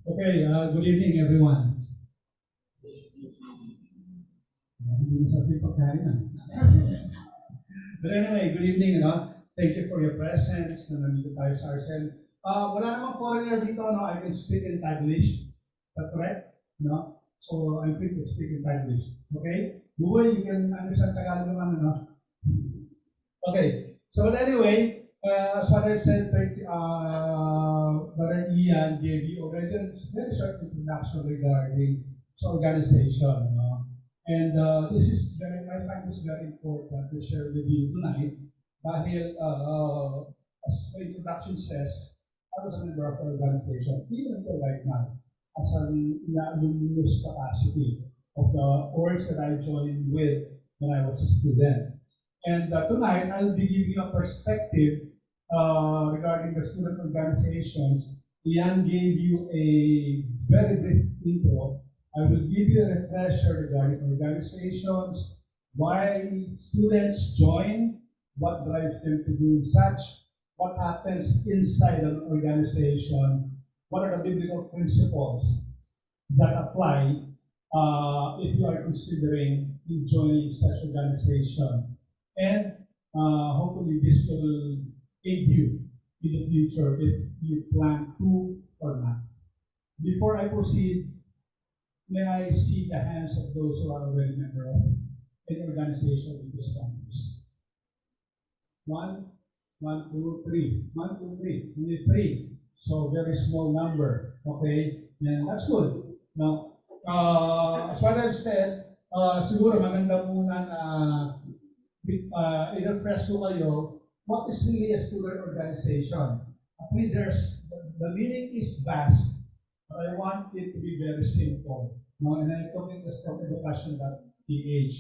Okay, good evening everyone. Hindi na sabi pagkain na. But anyway, good evening, Thank you for your presence na nandito tayo sa RSL. Wala namang foreigner dito, I can speak in Taglish. Is that correct? No? So, I'm free to speak in Taglish. Okay? Buhay, you can understand Tagalog naman, Okay. So, but anyway, as what I've said, Brother Ian gave you already a very short introduction regarding this organization, And this is very, I find this very important to share with you tonight. Dahil, as the introduction says, I was a member of the organization, even until right now, as an alumnus capacity of the orgs that I joined with when I was a student. And tonight, I'll be giving a perspective regarding the student organizations. Ian gave you a very brief intro. I will give you a refresher regarding organizations, why students join, what drives them to do such, what happens inside an organization, what are the biblical principles that apply if you are considering joining such organization. And hopefully this will aid you in the future if you plan to or not. Before I proceed, may I see the hands of those who are already member of an organization with this campus? 1, 2, 3. 1, 2, 3. Only 3. So very small number. Okay? And that's good. Now, as what I've said, siguro maganda muna na i-refresh ko kayo what is really a student organization. Actually, the meaning is vast. But I want it to be very simple. And I'm talking just from education.ph.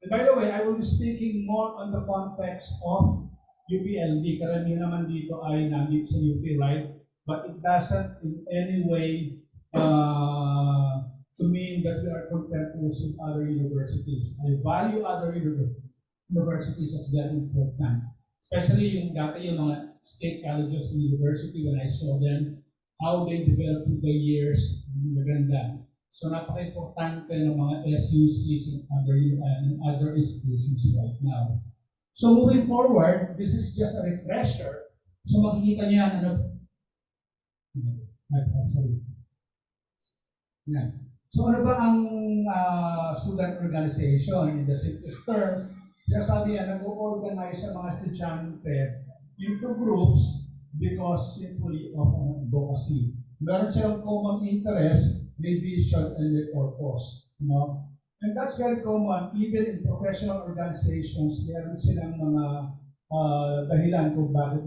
And by the way, I will be speaking more on the context of UPLD. Karamihan naman dito ay nandito sa UP, right? But it doesn't in any way to mean that we are content with other universities. I value other universities as very important. Especially yung dati yung mga state colleges and university when I saw them, how they developed through the years, maganda. So napaka-importante ng mga SUCs and other institutions right now. So moving forward, this is just a refresher. So makikita niyo yan, Yan. So ano ba ang student organization? In the simplest terms, sinasabi yan, nag-organize sa mga estudyante into groups because simply of an advocacy. Meron silang common interest, may vision, and may purpose. And that's very common, even in professional organizations, meron silang mga dahilan kung bakit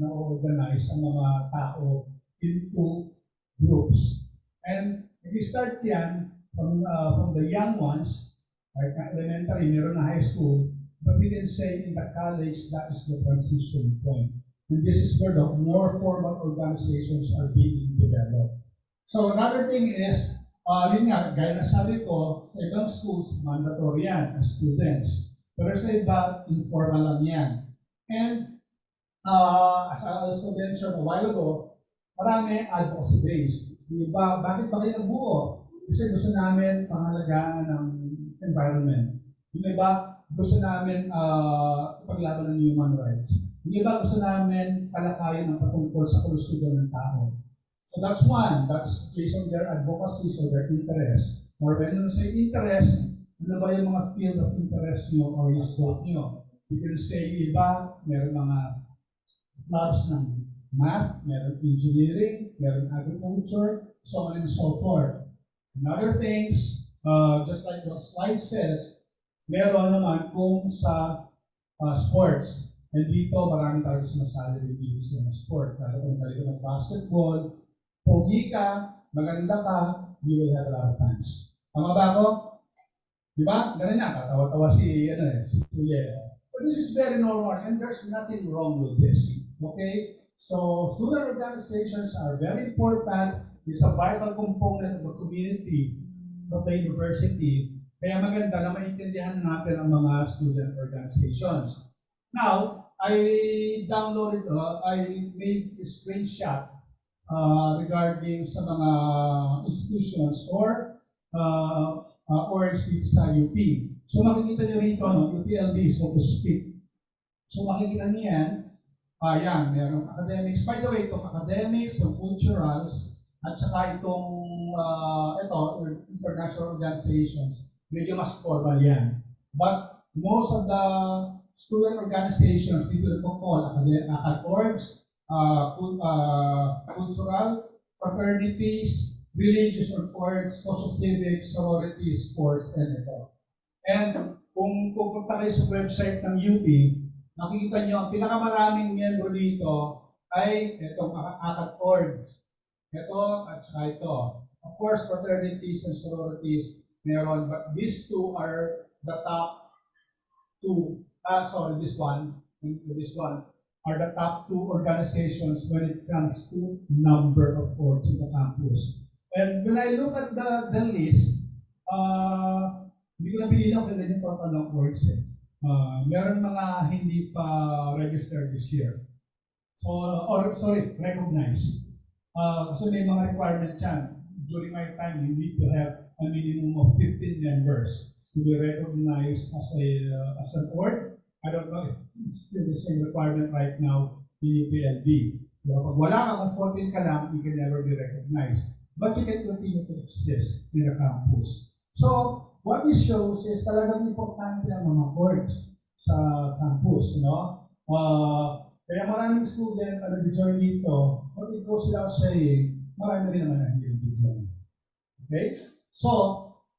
na-organize ang mga tao into groups. And if you start yan from the young ones, like elementary, meron na high school, but we can say in the college, that is the transition point. And this is where the more formal organizations are being developed. So another thing is, yun nga, gaya na sabi ko, sa ibang schools, mandatory yan as students. Pero sa iba, informal lang yan. And as I also mentioned a while ago, marami advocacy based. Diba, bakit ba kayo nabuo? Kasi gusto namin pangalagaan ng environment. Yung iba, gusto namin ipaglaban ng human rights. Yung iba, gusto namin talakayin ang patungkol sa kalusugan ng tao. So that's one. That's based on their advocacy, so their interest. Or when you say interest, ano ba yung mga field of interest nyo or yung scope nyo? You can say iba, meron mga clubs ng math, meron engineering, meron agriculture, so on and so forth. And other things, just like the slide says, meron naman kung sa sports. And dito, marami tayo sinasali rin dito sa sport. Kaya kung tayo ng basketball, pogi ka, maganda ka, you will have a lot of times. Tama ba ako? Di ba? Ganun na, katawa-tawa si Tuye. But this is very normal and there's nothing wrong with this. Okay? So, student organizations are very important. It's a vital component of the community of the university. Kaya maganda na maintindihan natin ang mga student organizations. Now, I downloaded, I made a screenshot regarding sa mga institutions or dito sa UP. So makikita nyo rito, no, UPLB, so to speak. So makikita niyo yan, yan, merong academics. By the way, itong academics, itong culturals, at saka itong international organizations, medyo mas formal yan. But most of the student organizations dito nagpo-fall, acad-orgs, cultural, fraternities, religious orgs, social civic, sororities, sports, and ito. And kung pupunta kayo sa website ng UP, nakikita nyo, ang pinakamaraming miyembro dito ay itong acad-orgs. Ito at saka ito. Of course, fraternities and sororities meron, but these two are the top two. This one are the top two organizations when it comes to number of orgs in the campus. And when I look at the list, hindi ko na bilinaw kung yung total ng orgs. Meron mga hindi pa registered this year. Recognized. So may mga requirement yan. During my time, you need to have a minimum of 15 members to be recognized as an org. I don't know if it's still the same requirement right now in UPLB. So, pag wala ka, kung 14 ka lang, you can never be recognized. But you can continue to exist in the campus. So, what this shows is talagang importante ang mga orgs sa campus, no? Kaya maraming student na nag-join dito, but it goes without saying, marami rin naman na hindi nag-join. Okay? So,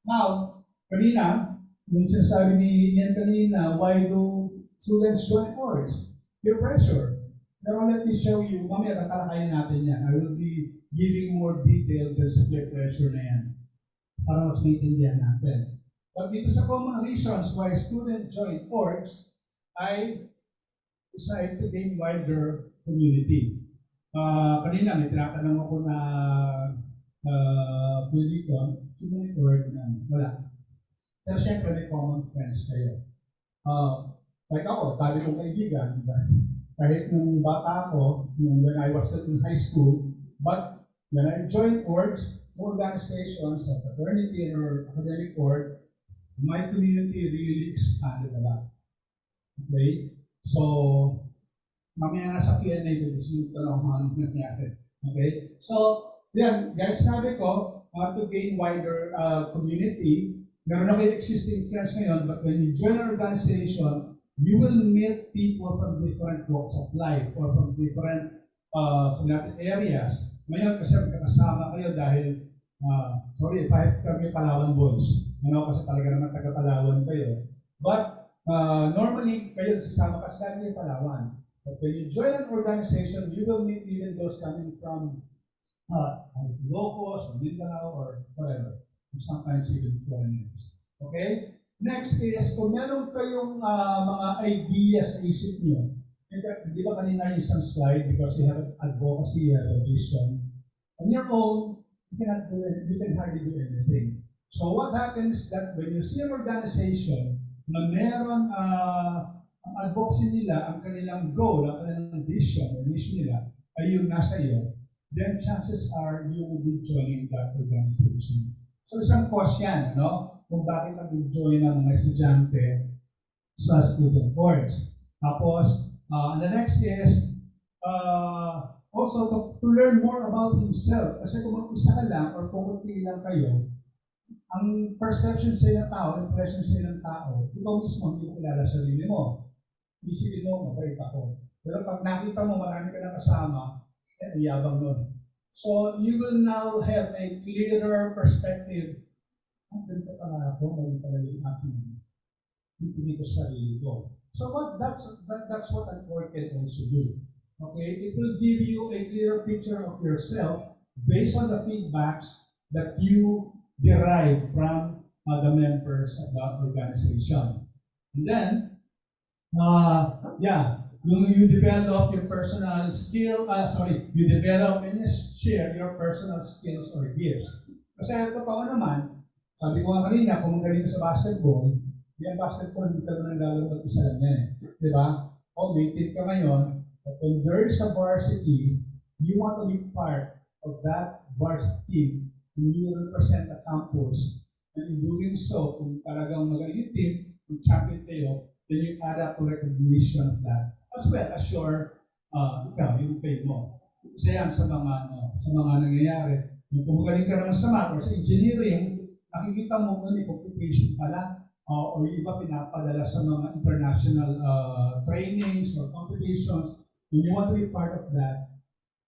now, kanina, yung sinasabi ni Ian kanina, why do students join orgs? Peer pressure. Pero let me show you, mamaya tatalakayin natin yan. I will be giving more detail than sa peer pressure na yan para mas maintindihan natin. But dito sa common reasons why students join orgs ay decide to gain wider community. Kanina may tinatanong ako na sino yung org na wala. Pero syempre may common friends kayo. Like ako, dali kong kaibigan, kahit nung bata ako, when I was in high school, but when I joined orgs, organizations, a fraternity or academic org, my community really expanded a lot. Okay? So, mamaya na sa Q&A ko, gusto nyo tanong nangyari. Okay? So, yan, guys, sabi ko, to gain wider community, meron na kayo existing friends ngayon, but when you join an organization, you will meet people from different walks of life or from different areas. Ngayon, kasi magkakasama kayo dahil, kahit kami Palawan boys, kasi talaga naman taga-Palawan kayo. But, normally, kayo sasama kasi dahil kayo Palawan. But when you join an organization, you will meet even those coming from Ilocos or Mindanao or whatever. Sometimes even foreigners. Okay? Next is, kung meron kayong mga ideas sa isip nyo, di ba kanina yung isang slide, because you have advocacy, you have a vision. On your own, you cannot do it, you can hardly do anything. So what happens is that when you see an organization na meron ang advocacy nila, ang kanilang goal, ang kanilang vision, or mission nila, ay yung nasa iyo, then chances are you will be joining that organization. So isang cause yan, no? Kung bakit nag-join ng mga estudyante sa student orgs. Tapos, the next is also to learn more about himself. Kasi kung mag-isa ka lang or pumunti lang kayo, ang perception sa ilang tao, impression sa ilang tao, ikaw mismo hindi mo kilala sa sarili mo. Isipin mo, mabait ako. Pero pag nakita mo, marami ka na kasama, iyabang nun. So, you will now have a clearer perspective. Ganito pala ako, mali pala yung aking hindi ko sarili ko. So that's what an org can also do. Okay, it will give you a clear picture of yourself based on the feedbacks that you derive from the members of the organization. And then, you develop your personal skill, you develop and share your personal skills or gifts. Kasi totoo naman, sabi ko nga kanina, kung magaling ka sa basketball, yung basketball, hindi ka naman naglalaro at isa lang yan. Di ba? may team ka ngayon, but when there is a varsity, you want to be part of that varsity team, and you represent the campus. And in doing so, kung talagang magaling yung team, kung champion kayo, then you add up to recognition of that, as well as your, yung fame mo. Isa yan sa mga nangyayari. Kung magaling ka naman sa math or sa engineering, nakikita mo kung may occupation pala, o yung iba pinapadala sa mga international trainings or competitions, and you want to be part of that.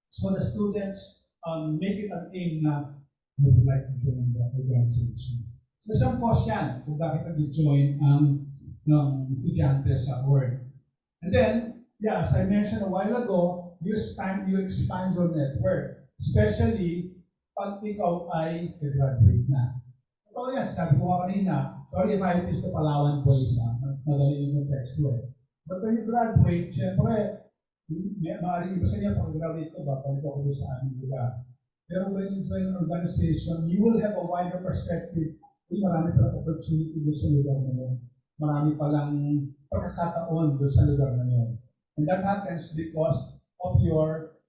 So the students make it an aim na I would like to join the organization. So isang cause yan kung bakit nag-join ang estudyante sa board. And then, yeah, as I mentioned a while ago, you expand your network, especially pag ikaw ay graduate na. Ito yan, sabi ko nga kanina, sorry if I use the Palawan voice, madali yung text ko eh. But when you graduate, syempre, maaaring iba sa inyo, pag-graduate ko ba, balik ako doon sa aming lugar. Pero when you join an organization, you will have a wider perspective. Marami palang opportunity doon sa lugar na yun. Marami palang pagkakataon doon sa lugar na yun. And that happens because of your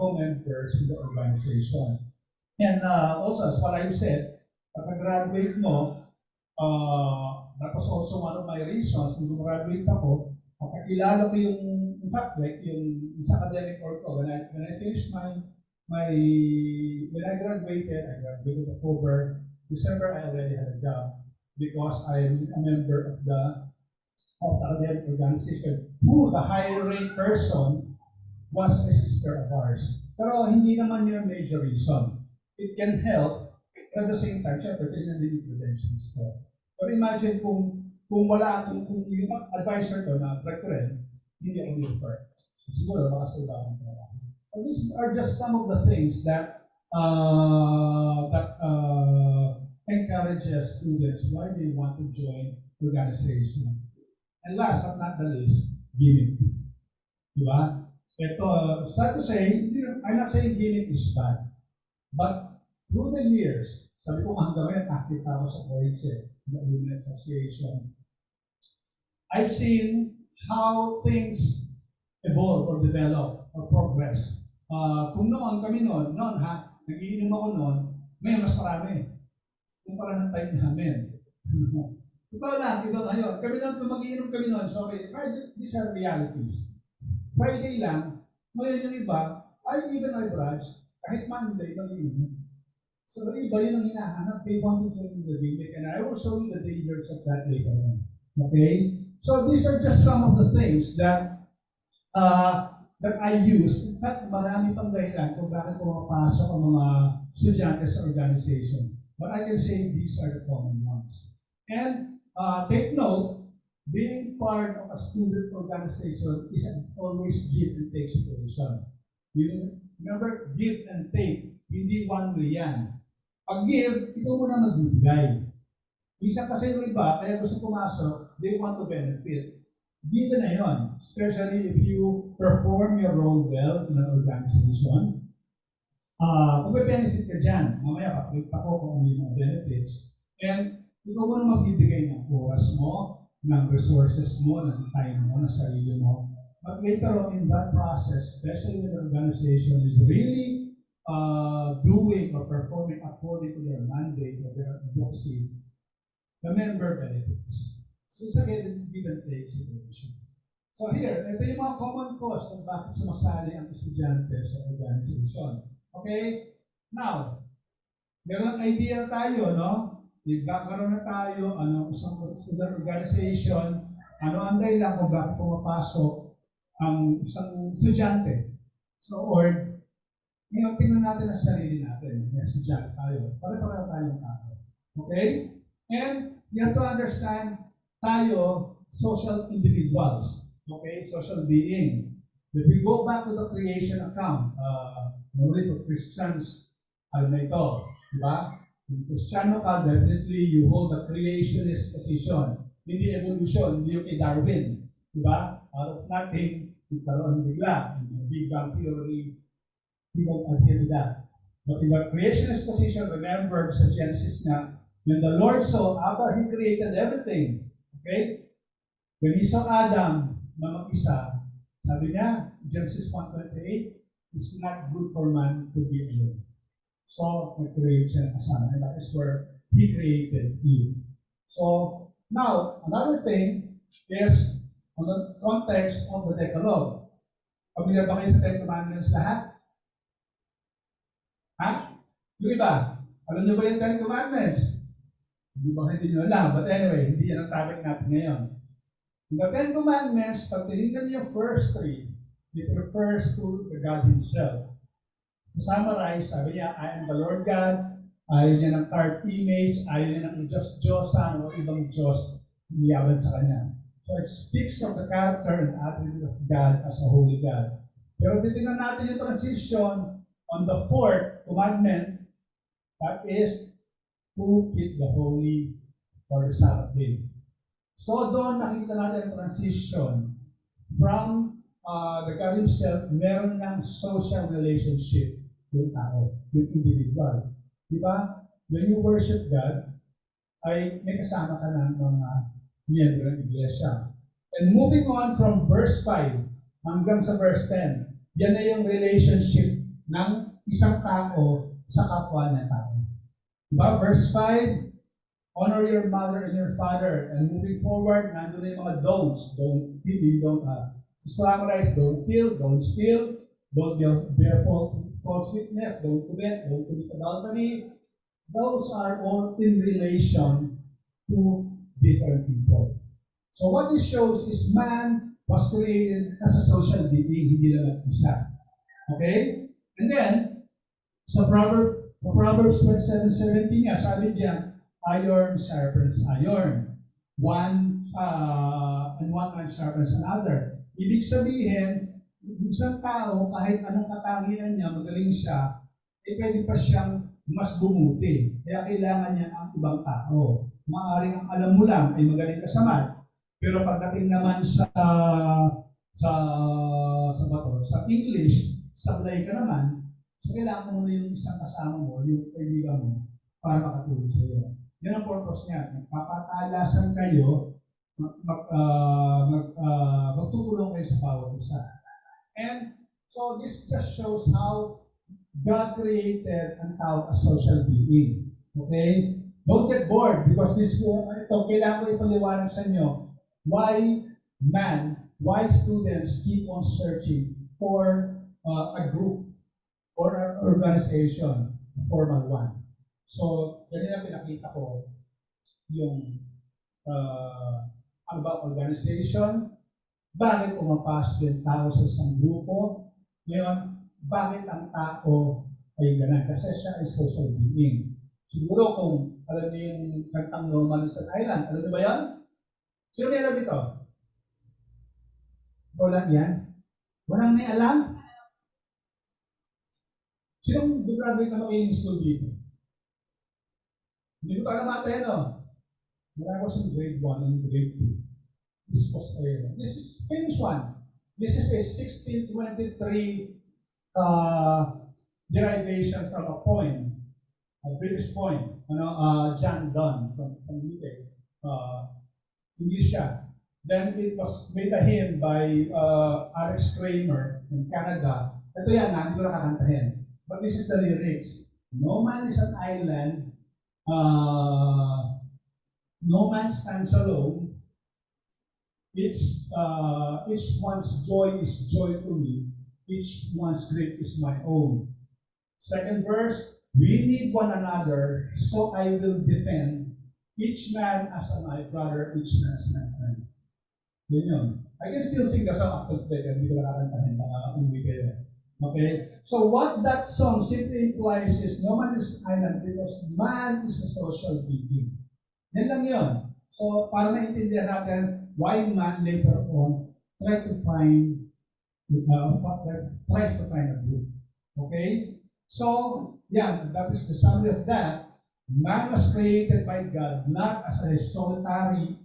co-members in the organization. And also, as what I said, pag-graduate mo, that was also one of my reasons. Nung graduate ako, makakilala ko yung, in fact, like yung sa academic work ko, when I finished when I graduated October, December, I already had a job because I'm a member of the academic organization who the higher rate person was a sister of ours. Pero hindi naman yun major reason. It can help, but at the same time, syempre, kailangan din yung credentials ko. Pero imagine kung wala kung yung advisor ko na recruit, hindi ako refer. So siguro, baka sa iba akong trabaho. So these are just some of the things that encourages students why they want to join organization. And last but not the least, gimmick. Diba? Ito, sad to say, I'm not saying gimmick is bad. But through the years, sabi ko hanggang ngayon, active ako sa OIC, the Alumni Association. I've seen how things evolve or develop or progress. Kung kami noon, nagiinom ako noon, may mas marami. Kumpara ng time namin. Ikaw ayun. Kami noon, kung mag-iinom kami noon, sorry, these are realities. Friday lang, ngayon yung iba, even I brunch, kahit Monday, mag-iinom. So the iba yun ang hinahanap, they want to join the gimmick, and I will show you the dangers of that later on. Okay? So these are just some of the things that I use. In fact, marami pang dahilan kung bakit pumapasok ang mga estudyante sa organization. But I can say these are the common ones. And take note, being part of a student organization is always give and take situation. Remember, give and take. Hindi one way yan. Pag give, ikaw muna magbibigay. Minsan kasi yung iba, kaya gusto pumasok, they want to benefit. Given na yun, especially if you perform your role well in an organization, kung may benefit ka dyan, mamaya pakita ko kung ano yung mga benefits, and ikaw mo na magbibigay ng oras mo, ng resources mo, ng time mo, ng sarili mo. But later on in that process, especially when the organization is really doing or performing according to their mandate or their advocacy, the member benefits. So it's a give and take situation. So here, ito yung mga common cause kung bakit sumasali ang estudyante sa organization. Okay? Now, meron idea tayo, no? Nagkakaroon na tayo, isang student organization, ang dahilan kung bakit pumapasok ang isang estudyante. So, or, ngayon, tingnan natin ang sarili natin. May estudyante tayo. Pare-pareho tayong tao. Okay? And, you have to understand, tayo, social individuals. Okay? Social being. If we go back to the creation account, normally for Christians, alam na ito, di ba? In Kristiyano ka, definitely you hold the creationist position. Hindi evolution, hindi yung kay Darwin. Di ba? Out of nothing, ikaroon bigla. Big Bang Theory, we don't adhere to that. But in the creationist position, remember sa Genesis na, when the Lord saw, after He created everything, okay? When He saw Adam na mag-isa, Sabi niya, Genesis 1:28, it's not good for man to be alone. So, nag-create siya ng kasama. And that is where He created Eve. So, now, another thing is on the context of the Decalogue. Pamilya ba kayo sa Ten Commandments lahat? Ha? Yung iba, alam niyo ba yung Ten Commandments? Hindi nyo alam. But anyway, hindi yan ang topic natin ngayon. The Ten Commandments, pag tinignan niyo yung first three, it refers to the God Himself. To summarize, sabi niya, I am the Lord God, ayaw niya ng carved image, ayaw niya ng Diyos-Diyosan o ibang Diyos niyaban sa Kanya. So it speaks of the character and attribute of God as a holy God. Pero titignan natin yung transition on the fourth commandment, that is to keep the holy or the Sabbath day. So doon nakita natin ang transition from the God Himself, meron ng social relationship yung tao, yung individual. Di ba? When you worship God, ay may kasama ka ng mga miyembro ng iglesia. And moving on from verse 5 hanggang sa verse 10, yan na yung relationship ng isang tao sa kapwa ng tao. Diba? Verse 5, honor your mother and your father. And moving forward, nandun na yung mga don'ts. Don't summarize, don't kill, don't steal, don't bear false witness, don't commit adultery. Those are all in relation to different people. So what this shows is man was created as a social being, hindi lang isa. Okay? And then, sa Proverbs 27:17 nga, sabi diyan, iron sharpens iron. One man sharpens another. Ibig sabihin, isang tao, kahit anong katangian niya, magaling siya, pwede pa siyang mas bumuti. Kaya kailangan niya ang ibang tao. Maaaring ang alam mo lang ay magaling ka sa math. Pero pagdating naman sa English, sablay ka naman, so kailangan mo na yung isang kasama mo, yung kaibigan mo, para makatulong sa iyo. Yan ang purpose niya. Magpapatalasan kayo, magtutulong kayo sa bawat isa. And so this just shows how God created ang tao as social being. Okay? Don't get bored because kailangan ko ipaliwanag sa inyo why students keep on searching for a group or an organization, a formal one. So, ganyan ang pinakita ko yung ano ba organization, bakit pumapasok yung tao sa isang grupo, ngayon, bakit ang tao ay ganun? Kasi siya ay social being. Siguro kung alam niyo yung kantang No Man is an Island, alam niyo ba yan? Sino may alam dito? Wala yan? Walang may alam? Sinong graduate na makiling school dito? Hindi ko alam natin, no? When I was in grade 1 and grade 2, this is famous one. This is a 1623 derivation from a poem, a British poem, John Donne from UK, English siya. Then it was made a hymn by Alex Kramer in Canada. Ito yan, hindi ko nakakantahin. But this is the lyrics. No man is an island, no man stands alone. Each one's joy is joy to me. Each one's grief is my own. Second verse, we need one another, so I will defend each man as my brother, each man as my friend. Yun. I can still sing the song after today, hindi ko nakakantahin, umuwi kayo. Okay? So what that song simply implies is no man is an island because man is a social being. Yan lang yun. So para maintindihan natin why man later on tries to find a group. Okay? So, yeah, that is the summary of that. Man was created by God not as solitary,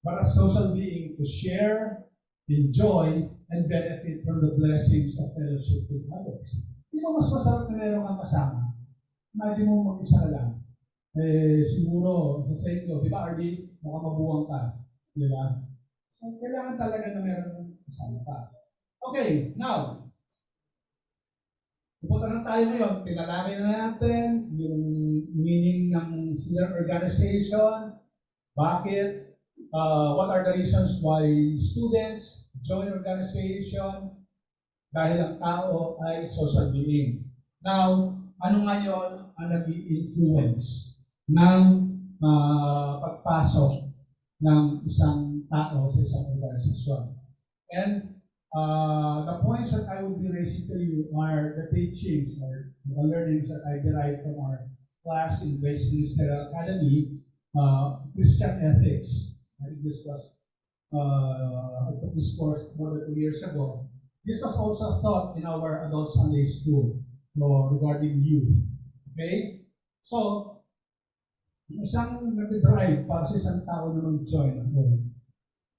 but a social being to share, enjoy, and benefit from the blessings of fellowship with others. Di ba mas masarap na meron kang kasama? Imagine mo mag-isa lang. Siguro, sa inyo, di ba, RD, baka mabuwang ka. Di ba? So, kailangan talaga na meron ng salita. Okay, now, pupunta na tayo ngayon, pinalaki na natin yung meaning ng student organization, bakit, what are the reasons why students join organization, dahil ang tao ay social being. Now, ano ngayon ang nag-i-influence ng pagpasok ng isang tao sa isang organisasyon? And the points that I will be raising to you are the teachings or the learnings that I derived from our class in Grace Ministerial Academy, Christian Ethics. I think this was, I took this course more than 2 years ago. This was also taught in our adult Sunday school regarding youth. Okay? So, isang nag-drive para sa isang tao na mag-join ang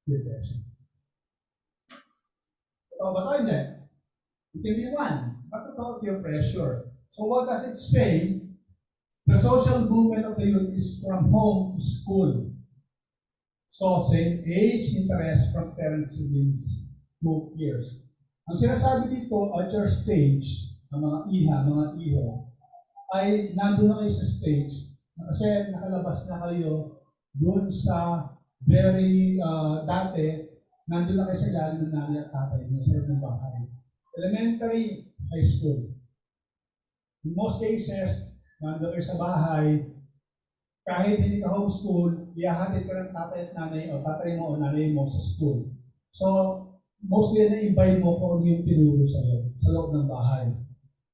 peer pressure. Ito ba tayo din? It can be one. But about peer pressure. So what does it say? The social movement of the youth is from home to school. So same age, interest from parents, siblings, to peers. Ang sinasabi dito, at your stage, ang mga iha, mga iho, ay nandun na kayo sa stage kasi nakalabas na kayo doon sa very dati, nandun na kayo sa ilalim ng nanay at tatay na sa ng bahay. Elementary, high school. In most cases, nandun kayo sa bahay, kahit hindi ka homeschool, ihahatid ka ng tatay at nanay o tatay mo o nanay mo sa school. So, mostly na-invite mo kung ano yung tinuro sa'yo sa loob ng bahay.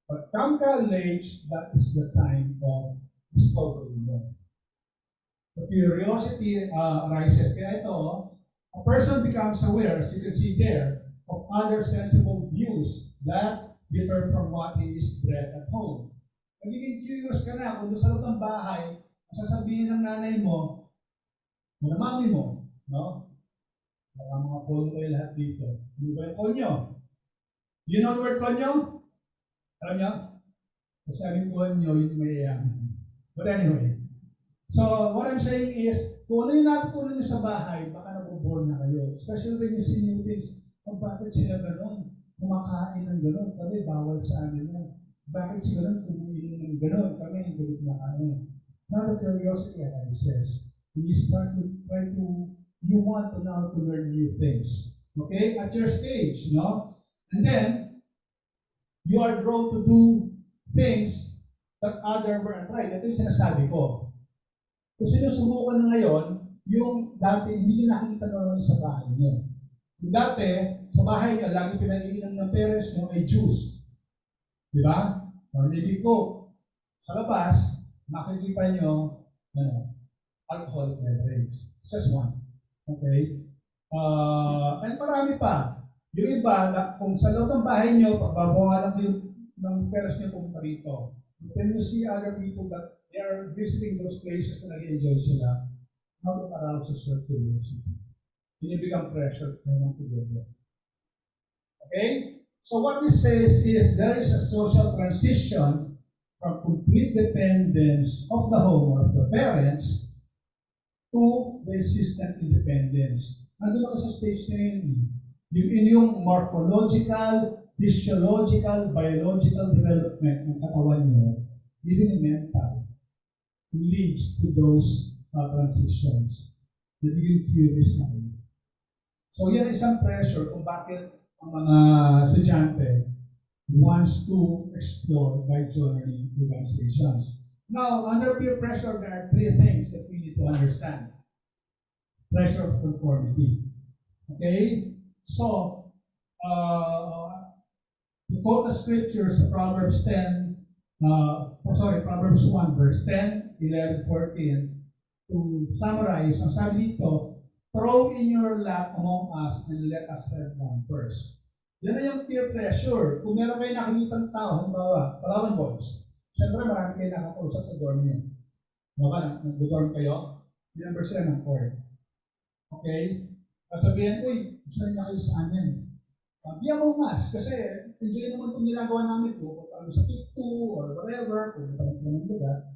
But come college, that is the time of discovery mo. The curiosity arises. Kaya ito, a person becomes aware, as you can see there, of other sensible views that differ from what he is bred at home. Nagiging curious ka na kung doon sa loob ng bahay, sasabihin ng nanay mo, o ng mami mo, no? Baka mga phone kayo lahat dito. Ano ba yung konyo? You know the word konyo? Alam niyo? Kasi sabi konyo, yung may But anyway, so what I'm saying is, kung ano yung natutunan niyo sa bahay, baka nabobore na kayo. Especially when you see new things, bakit sila gano'n? Kumakain ng gano'n. Kami, bawal sa amin yan. Bakit sila gano'n? Kumiinom ng gano'n. Kami, hindi kumakain. Now the curiosity arises. You start to try to, you want to now to learn new things. Okay? At your stage, no? And then, you are drawn to do things that other were untried. Ito yung sinasabi ko. Kasi sinusubukan na ngayon, yung dati hindi nyo nakikita naman sa bahay nyo. Yung dati, sa bahay nyo, lagi pinaiinom ng parents nyo ay juice. Di ba? Or maybe Coke. Sa labas, makikita nyo, alcoholic beverage. It's just one. Okay? And marami pa. Yung iba, kung sa loob ng bahay nyo, pagbabawa lang kayo ng parents nyo pumunta rito. When you see other people that they are visiting those places na nag-enjoy sila, how it arouses your curiosity. You become pressure to want to go there. Okay? So what this says is there is a social transition from complete dependence of the home or of the parents to the insistent independence. Nandun ako sa stage na yun. Yung inyong morphological, physiological, biological development ng katawan nyo, even mental, leads to those transitions. Nagiging curious na kayo. So yan isang pressure kung bakit ang mga estudyante wants to explore by joining organizations. Now, under peer pressure, there are three things that we need to understand. Pressure of conformity. Okay? So, to quote the scriptures, Proverbs 1, verse 10, 11, 14, to summarize, ang sabi dito, throw in your lap among us and let us have one first. Yan na yung peer pressure. Kung meron kayo nakikitang tao, halimbawa, Palawan Boys, siyempre marami kayo nakakausap sa dorm niyo. Baka nag-dorm kayo, member sila ng court. Okay? Sabihin, uy, gusto rin na kayo sa amin. Biyang mo mas, kasi enjoy naman itong ginagawa namin po, kung ano sa Tik2 or whatever, kung ano sila ng lugar.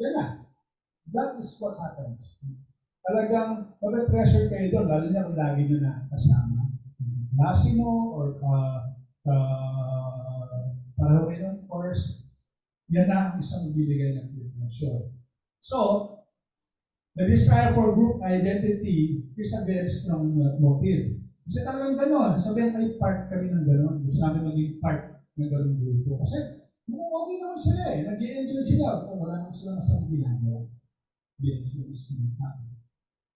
Yan na. That is what happens. talagang mape-pressure kayo doon, lalo na kung lagi nyo na kasama. Klase mo or pareho kayo ng course, yan na ang isang bibigay ng peer pressure. So, the desire for group identity is a very strong motive. Kasi talagang gano'n, sasabihin ay part kami ng gano'n. Gusto namin maging part ng gano'n grupo. Kasi mukhang okay naman sila eh. Nag-i-enjoy sila. Kung wala naman sila masang ginagawa.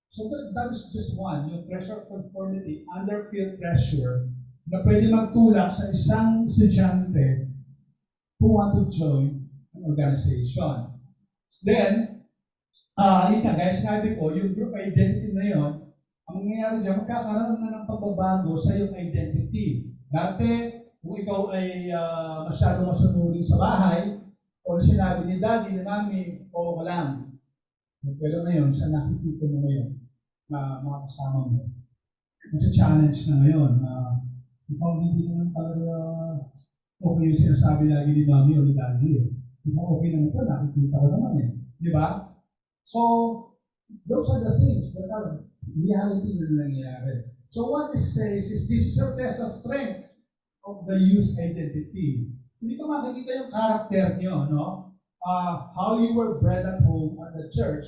So that is just one, yung pressure of conformity under peer pressure na pwede magtulak sa isang estudyante who want to join an organization. Then, yun nga, guys, sinabi ko, yung group identity na yun, ang mangyayari dyan, magkakaroon na ng pagbabago sa iyong identity. Dati, kung ikaw ay masyado masunurin sa bahay, o sinabi ni daddy, ni mami, o ka lang. Pero ngayon, sa nakikita mo ngayon, na mga kasama mo, nasa-challenge na ngayon, ikaw hindi naman talaga okay yung sinasabi lagi ni mami o ni daddy. Ikaw okay naman ito, nakikita ko naman eh. Di ba? So, those are the things that are reality na nangyayari. So what this says is, this is a test of strength of the youth identity. Hindi ko makikita yung character nyo, no? How you were bred at home at the church,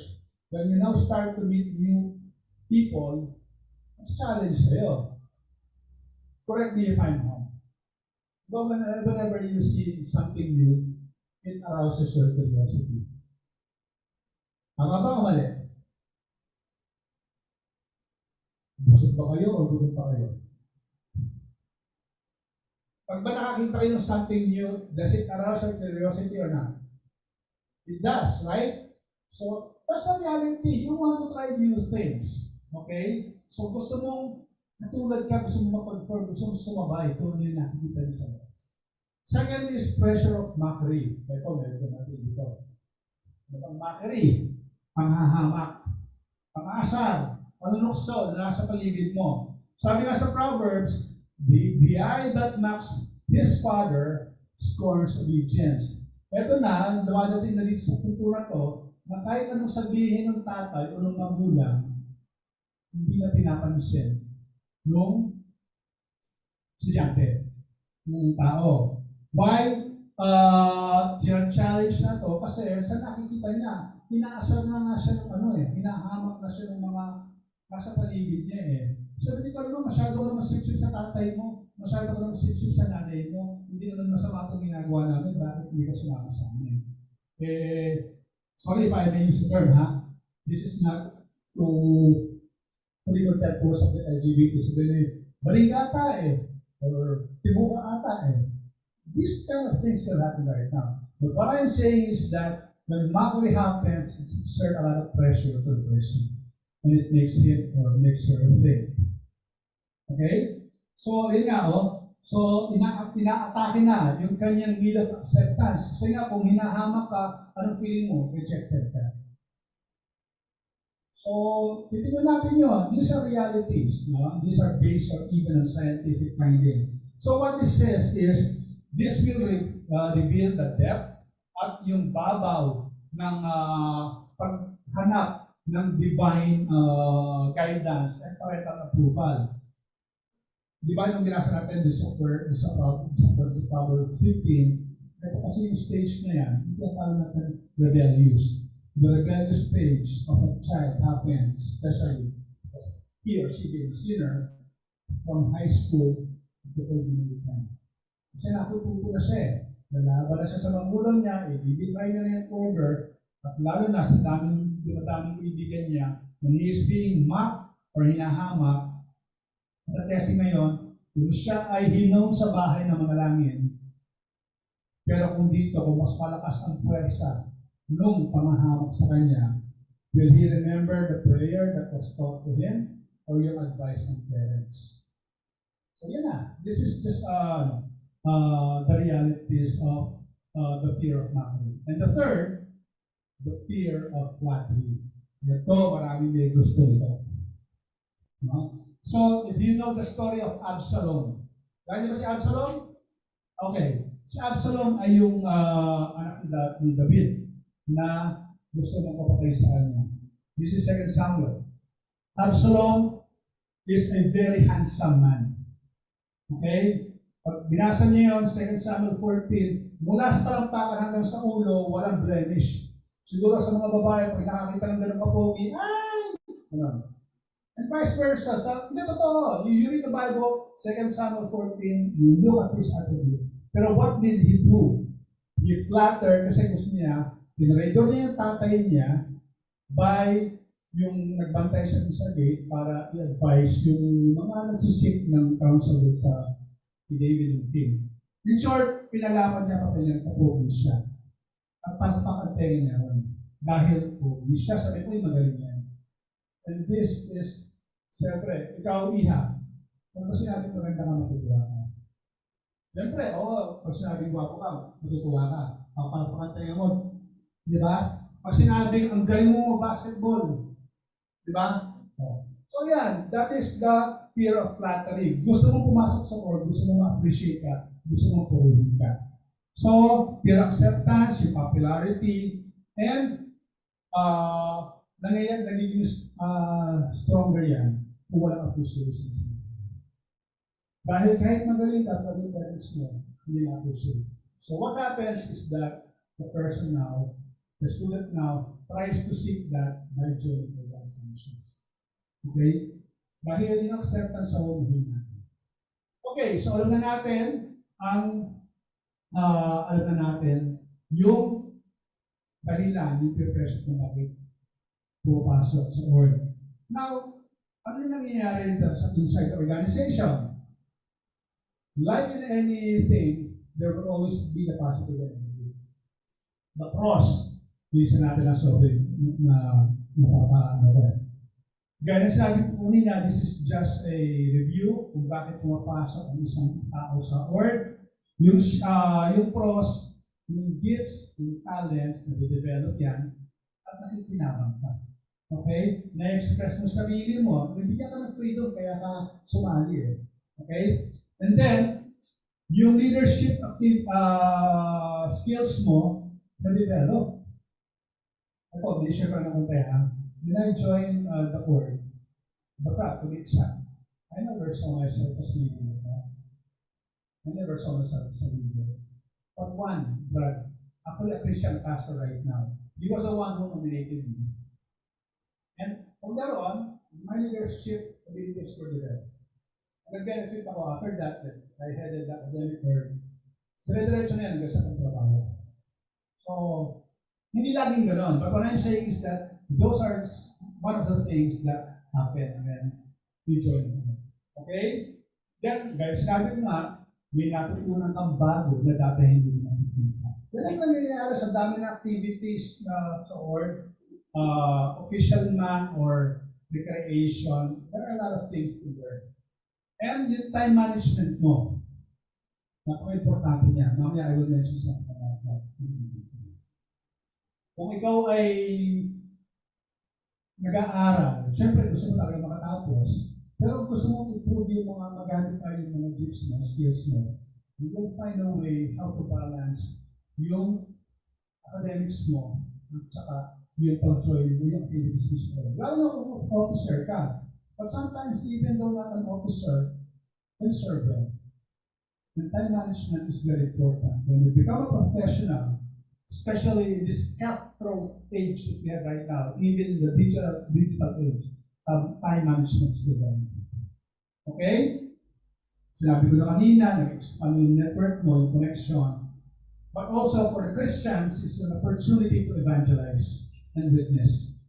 when you now start to meet new people, it's a challenge kayo. Correct me if I'm wrong. But whenever you see something new, it arouses your curiosity. Tama ba o mali? Busog ba kayo o gutom pa kayo? Pag ba nakakita kayo ng something new, does it arouse your curiosity or not? It does, right? So, that's the reality. You want to try new things. Okay? So, gusto mong, katulad ka, gusto mong mapag-form, gusto mong sumabay, kung ano yung nakikita niyo sa labas. Second is pressure of mockery. Ito, meron natin dito. Ang mockery, panghahamak, pang-asar, panunukso na nasa paligid mo. Sabi nga sa Proverbs, the eye that mocks his father scorns obedience. Ito na, dumadating na dito sa kultura to, na kahit anong sabihin ng tatay o ng magulang, hindi na pinapansin nung estudyante, ng tao. Why? Challenge na to kasi sa nakikita niya, inaasar na nga siya ng hinahamak na siya ng mga nasa paligid niya eh. Sabi ko naman, masyado ka naman sipsip sa tatay mo, masyado ka naman sipsip sa nanay mo, hindi naman masama itong ginagawa namin, bakit hindi ka sumama sa amin? Sorry if I may use the term, ha? This is not to legal tattoos of the LGBT. Sabi baling ka ata eh, or tibo ka ata eh. These kind of things will happen right now. But what I'm saying is that when mockery happens, it exerts a lot of pressure to the person. And it makes him or makes her think. Okay? So, yun nga, So, ina-atake na yung kanyang need of acceptance. Kasi nga, kung hinahamak ka, anong feeling mo? Rejected ka. So, titignan natin yun. These are realities. No? These are based on even on scientific finding. So, what this says is, this will reveal the depth at yung babaw ng paghanap ng divine guidance and parental approval. Di ba yung ginasa natin sa Proverbs 15, ito kasi yung stage na yan, hindi ang tawag natin rebellious. The rebellious stage of a child happens, especially he or she being a sinner, from high school to ordinary time. Kasi natututo na siya eh. Lalaban na siya sa magulang niya, i-define na yung order, at lalo na sa daming kaibigan niya, when he is being mocked or hinahamak, at testing ngayon, kung siya ay hinoon sa bahay ng mga langit, pero kung dito, kung mas malakas ang puwersa nung pamahamak sa kanya, will he remember the prayer that was taught to him or your advice ng parents? So yan na. This is just the realities of the fear of mockery. And the third, the fear of flattery. Ito, maraming may gusto ito. No? So, if you know the story of Absalom, kaya niyo ba si Absalom? Okay. Si Absalom ay yung anak ni David na gusto mong papatay sa kanya. This is 2 Samuel. Absalom is a very handsome man. Okay? Pag binasa niyo yun, 2 Samuel 14, mula sa talampakan hanggang sa ulo, walang blemish. Siguro sa mga babae, pag nakakita ng ganun kapogi, ay! Ano? And vice versa. Hindi totoo. You read the Bible, 2 Samuel 14, you look at his attribute. Pero what did he do? He flattered kasi gusto niya, tinraidor niya yung tatay niya by yung nagbantay siya sa gate para i-advise yung mga nagsisik ng counsel sa David yung king. In short, pinalaman niya kapag niya kapogi siya. At pagpakantay niya dahil pogi siya, sabi ko, magaling yan. And this is, siyempre, ikaw iha. Kung sinabi ko, maganda ka, matutuwa ka. Siyempre, pag sinabing gwapo ka, matutuwa ka. Ang pagpakantay mo. Di ba? Pag sinabing ang galing mo basketball, di ba? So yan, that is the fear of flattery. Gusto mong pumasok sa org, gusto mong ma-appreciate ka, gusto mong purihin ka. So, peer acceptance, yung popularity, and nagiging stronger yan kung walang appreciation. Dahil kahit magaling ka, pag yung parents mo, hindi na-appreciate. So what happens is that the person now, the student now, tries to seek that by joining organizations. Okay? Dahil yung acceptance sa humihina. Okay, so alam na natin yung dahilan, yung peer pressure kung bakit pupasok sa org. Now, ano nangyayari sa inside the organization? Like in anything, there will always be the positive and negative. The pros, yung isa natin na sorry, na mapapanood. Gaya na sabi ko kanina, this is just a review kung bakit pumapasok ang isang tao sa org. Yung pros, yung gifts, yung talents na de-develop yan, at nakikinabang ka. Okay? Na-express mo sarili mo, nabigyan ka ng freedom, kaya ka sumali Okay? And then, yung leadership skills mo, na-develop. Ito, may share ko na konti ha. When I joined the board, to be exact, I never saw myself as leader. I never saw myself as a leader. But one, Brad, actually a Christian pastor right now, he was the one who nominated me. And from there on, my leadership abilities were developed. And nag-benefit ako after that I headed the academic board. Dire-diretso na yan hanggang sa pagtrabaho. So, hindi laging gano'n. But what I'm saying is that those are one of the things that happen when we join. Okay? Then, guys, sinabi ko nga, may natutunan kang bago na dati hindi nakikita. Yan ang nangyayari sa dami na activities sa org, official man or recreation. There are a lot of things to learn. And yung time management mo, napaka-importante niya. Mamaya I will mention something about that. Kung ikaw ay nag-aaral, siyempre gusto mo talaga makatapos, pero gusto mo improve yung mga magamit tayo yung mga gifts mo, skills mo, you will find a way how to balance yung academics mo at saka yung pag-join mo yung activities mo. Lalo na kung officer ka. But sometimes, even though not an officer, can serve them. And time management is very important. When you become a professional, especially in this cutthroat age that we have right now, even in the digital age, time management is developed. Okay? Sinabi ko na kanina, nag-expand yung network mo, yung connection. But also for the Christians, it's an opportunity to evangelize and witness.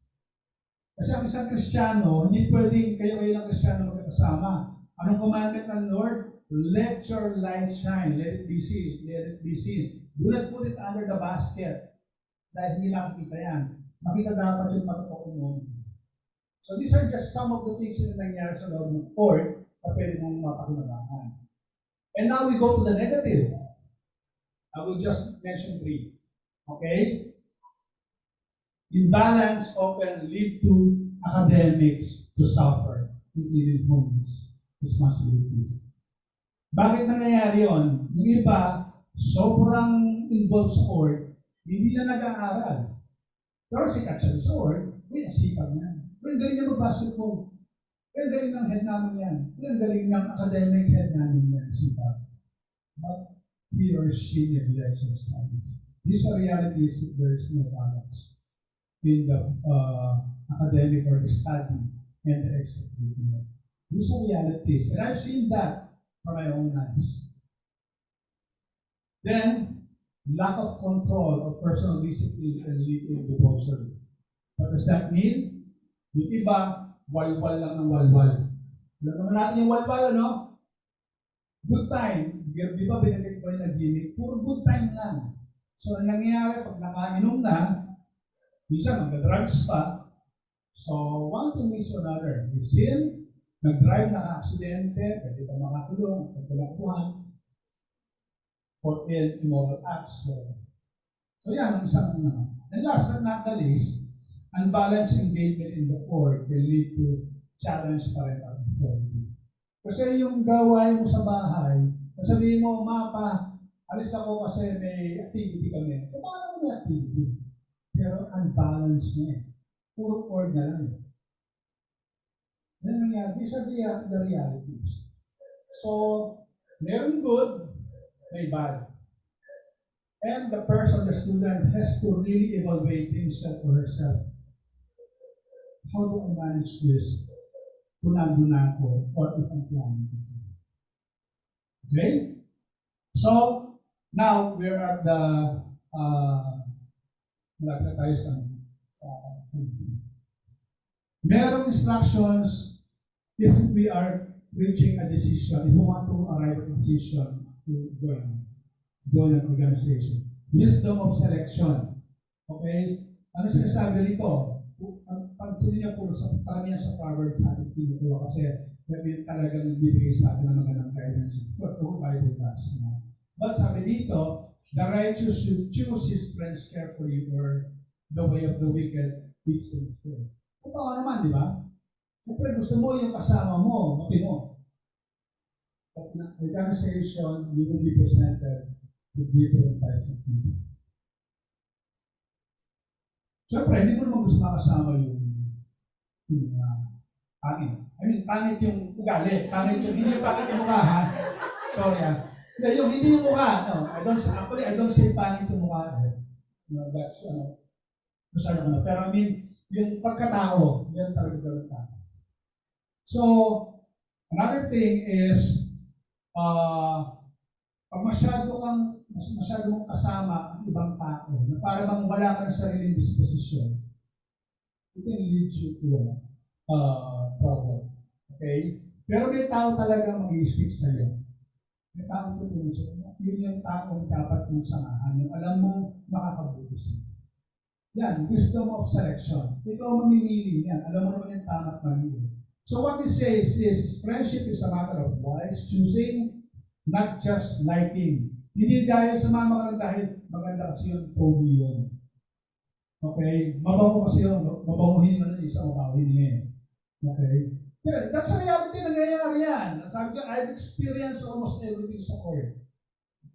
Kasi ang isang Kristiyano, hindi pwedeng kayo lang Kristiyano magkakasama. Anong commandment ng Lord? Let your light shine. Let it be seen. Let it be seen. Do not put it under the basket. Dahil hindi nakikita yan. Makita dapat yung pagkakong mo. So these are just some of the things na nangyari sa loob ng org na pwede mong mapakinabangan. And now we go to the negative. I will just mention 3. Okay? Imbalance often lead to academics to suffer, including homes, responsibilities. Bakit nangyayari yun? Yung iba, sobrang involved sa org, hindi na nag-aaral. Pero sikat siya sa org, may asipag niya. Pero galing niya mag-basketball. Ang galing ng head namin yan. Ang galing ng academic head namin yan, si Bob. But he or she neglects his studies. These are realities if there is no balance in the academic or the study and the extracurricular. These are realities. And I've seen that from my own eyes. Then, lack of control of personal discipline can lead to debauchery. What does that mean? Yung iba, walwal lang ng walwal. Alam naman natin yung walwal, ano? Good time. Di ba binagay ko yung nag-gimmick? Puro good time lang. So, ang nangyayari, pag nakainom na, minsan mag-drugs pa. So, one thing leads to another. You sin, nag-drive, naka-aksidente, pwede pa makakulong, pagkalakbuhan, or immoral acts. So yan, ang isang ano. And last but not the least, unbalanced engagement in the court can lead to challenge parental authority. Kasi yung gawain mo sa bahay, sabihin mo, mapa, alis ako kasi may activity kami. Paano may activity? Pero unbalanced na eh. Puro court na lang eh. Yan nangyari. These are the realities. So, meron good, may bad. And the person, the student, has to really evaluate himself or herself. How do I manage this? Kung nandun na ako or if I'm planning to. Okay? So, now we're at the malapit na tayo sa merong instructions if we are reaching a decision, if we want to arrive at a decision to join an organization. Wisdom of selection. Okay? Ano sinasabi rito? Ang pansin niya puro sa karamihan sa Proverbs natin pinukuha kasi may talagang nagbibigay sa atin ng magandang guidance. Of course, the whole Bible does. But sabi dito, the righteous should choose his friends carefully or the way of the wicked leads to despair. Totoo naman, di ba? Siyempre, gusto mo yung kasama mo, matino. But in an organization, you will be presented with different types of people. Siyempre, hindi mo naman gusto makasama yung pangit. I mean, pangit yung ugali. Pangit yung, hindi yung pangit yung mukha, ha? Sorry, ha? Yung hindi yung mukha. No, I don't say pangit yung mukha. No, that's, masyado na. Pero I mean, yung pagkatao, yan talaga gawin tayo. So, another thing is, pag masyado mong kasama ang ibang tao, na para bang wala ka na sariling disposisyon, it can lead you to problem. Okay? Pero may tao talaga mag-i-speak sa'yo. May taong tutulong sa'yo. Yun yung taong dapat mong samahan. Yung alam mo, makakabuti sa'yo. Yan, wisdom of selection. Ikaw mamimili yan. Alam mo naman yung tama at mali. So what this says is, friendship is a matter of wise choosing, not just liking. Hindi dahil sumama ka lang dahil maganda kasi yun, pogi yun. Okay? Mabango kasi yun. Mabanguhin mo na isa, mabanguhin niya. Okay? Yeah, that's a reality na nangyayari yan. Sabi ko, I've experienced almost everything sa court.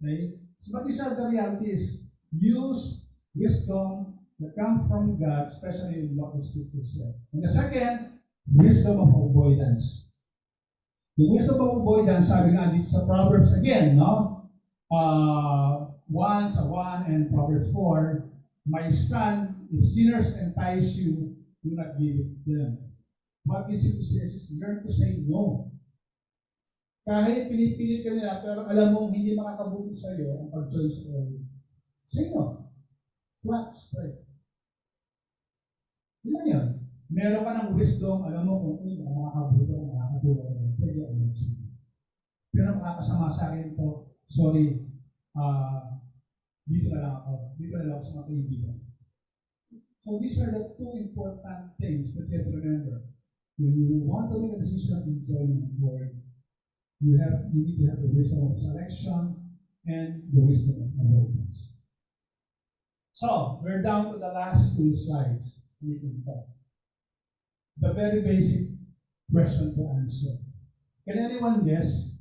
Okay? So, but these are the realities. Use wisdom that comes from God, especially in what the Scripture said. And the second, wisdom of avoidance. The wisdom of avoidance, sabi nga dito sa Proverbs again, no? 1 and Proverbs 4, my son, if sinners entice you, do not give it to them. What is it to say is learn to say no. Kahit pinipilit ka nila, pero alam mong hindi makakabuti sa iyo ang pag-choice ko. Say no. Flat, straight. Yun lang yan. Meron ka ng wisdom, alam mo kung makakabuti o makakatulong. Pwede ako mag-sige. Pero makakasama sa akin ito, sorry, dito na lang ako. Dito na lang ako sa mga kaibigan. So these are the two important things that you have to remember. When you want to make a decision in joining the Lord, you need to have the wisdom of selection and the wisdom of avoidance. So, we're down to the last two slides. We can talk. The very basic question to answer. Can anyone guess,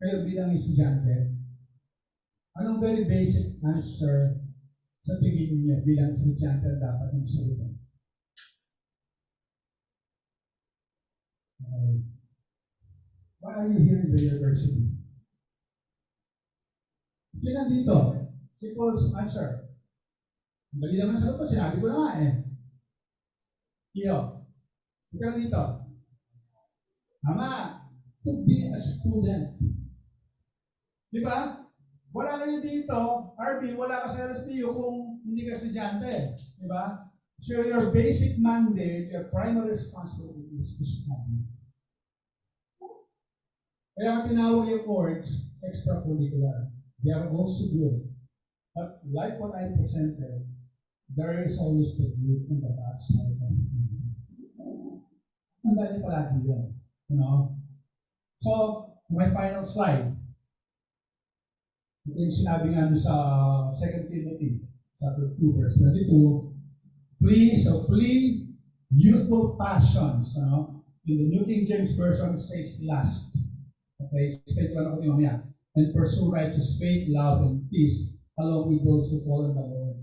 kayo bilang estudyante, anong very basic answer sa tingin niyo bilang estudyante dapat yung sagutin? Why are you here in the university? Yun nandito. Simple answer. Dali naman sa ito, sinabi ko na nga eh. Iyo, ikaw dito. Tama. To be a student. Di ba? Wala kayo dito, RB, wala ka sa LSTU kung hindi ka estudyante. Di ba? So your basic mandate, your primary responsibility is to study. Kaya ang tinawag yung orgs, extracurricular. They are also good. But like what I presented, there is always the good and the bad side of it. Ang dali palagi yun. You know? So, my final slide. Ito yung sinabi nga sa 2 Timothy, chapter 2, verse 22. Flee youthful passions. In the New King James Version, it says lust. Okay, explain ko lang ako mamaya. And pursue righteous faith, love, and peace, along with those who follow the Lord.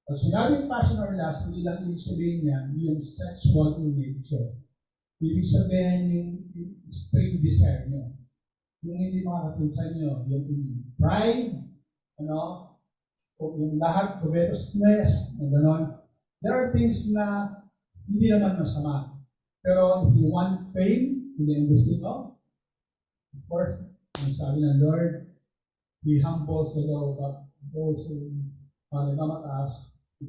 Pag sinabing passion or lust, hindi lang ibig sabihin niya yung sexual in nature. Ibig sabihin yung extreme desire niyo. Yung hindi makakatulsan niyo, yung pride, yung lahat, covetousness, gano'n. There are things na hindi naman masama. Pero if you want fame, hindi ang gusto ito, of course, ang sabi ng Lord, He humbles the low, but those who nagmamataas, He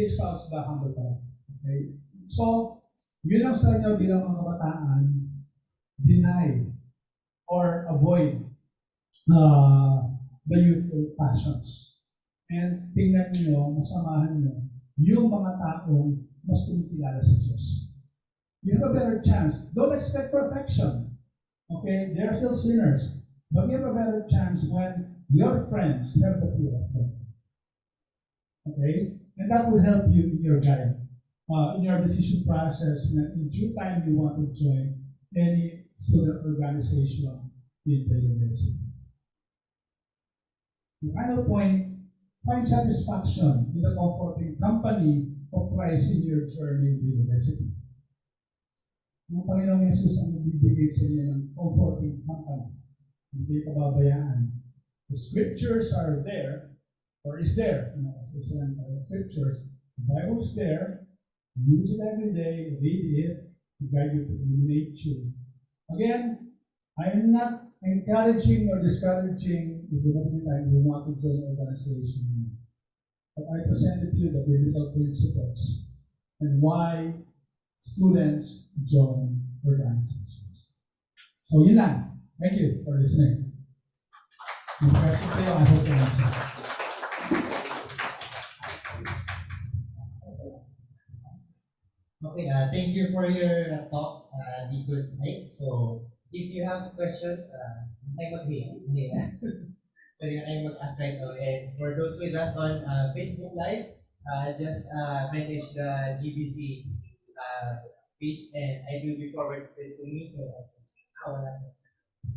exalts the humble pa. Okay? So, yun ang sa inyo bilang mga kabataan, deny or avoid the youthful passions. And tingnan niyo, masamahan niyo, yung mga taong mas kumikilala sa Diyos. You have a better chance. Don't expect perfection. Okay? They are still sinners. But you have a better chance when your friends have the fear of God. Okay? And that will help you in your guide. In your decision process when in due time you want to join any student organization in the university. The final point, find satisfaction in the comforting company of Christ in your journey in the university. Ang Panginoong Yesus ang bibigay sa inyo ng comforting company. Hindi pababayaan. The scriptures are there, or is there. The scriptures, the Bible is there. Use it every day, read it, to guide you to illuminate you. Again, I am not encouraging or discouraging if you don't time you want to join an organization. But I presented to you the biblical principles and why students join organizations. So yun lang. Thank you for listening. Yung question kayo, I hope to answer. Okay, thank you for your talk, the good night. So, if you have questions, ay mag-hit. Pwede na kayo mag-ask right now. And for those with us on Facebook Live, just message the GBC page and I will be forwarded to me. So, wala.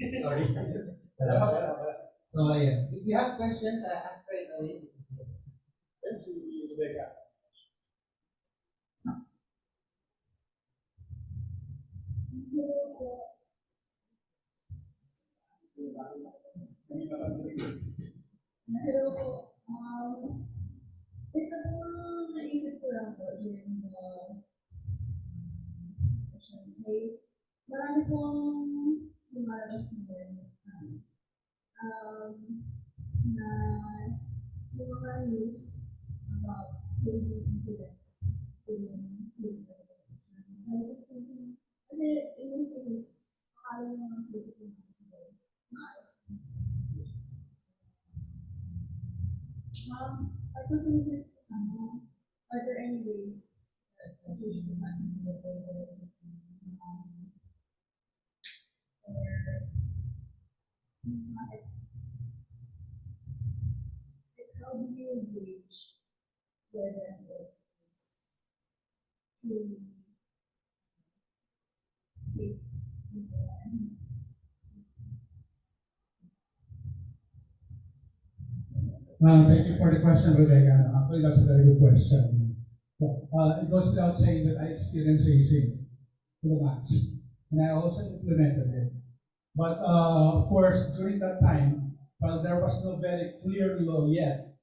Sorry. So, yeah. If you have questions, ask right away. Let's see, Rebecca. Hello po. Isa po naisip ko lang po during the session ay marami pong lumalabas ngayon na yung mga news about crazy incidents during student organizations. So I was just thinking, kasi in most cases, akala mo mga CCTV maayos. My question is just, are there any ways that situations in that can be avoided? How do you gauge whether it's truly safe? Thank you for the question, Rebecca. Actually, that's a very good question. It goes without saying that I experience hazing. to the max. And I also implemented it. But of course, during that time, while there was no very clear law yet,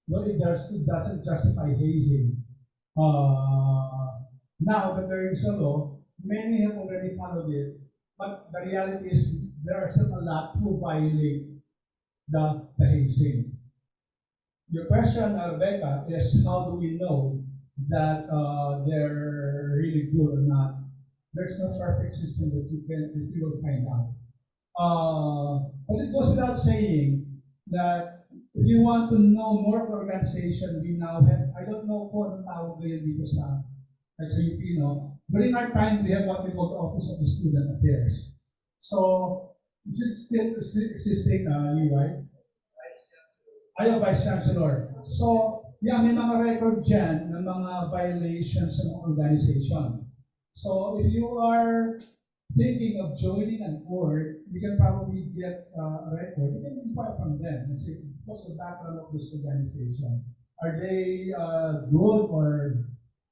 well, it doesn't justify hazing. Now that there is a law, many have already followed it, but the reality is there are still a lot who violate the hazing. Your question, Rebecca, is how do we know that they're really good or not? There's no perfect system that you will find out. But it goes without saying that if you want to know more of the organization, we now have, I don't know kung anong tawag ngayon dito sa UP, during our time, we have what we call the Office of the Student Affairs. So, this is still existing, right? Ayaw, Vice Chancellor. So, yeah, may mga record dyan ng mga violations ng organization. So, if you are thinking of joining an org, you can probably get a record. You can inquire from them and say, what's the background of this organization? Are they good or,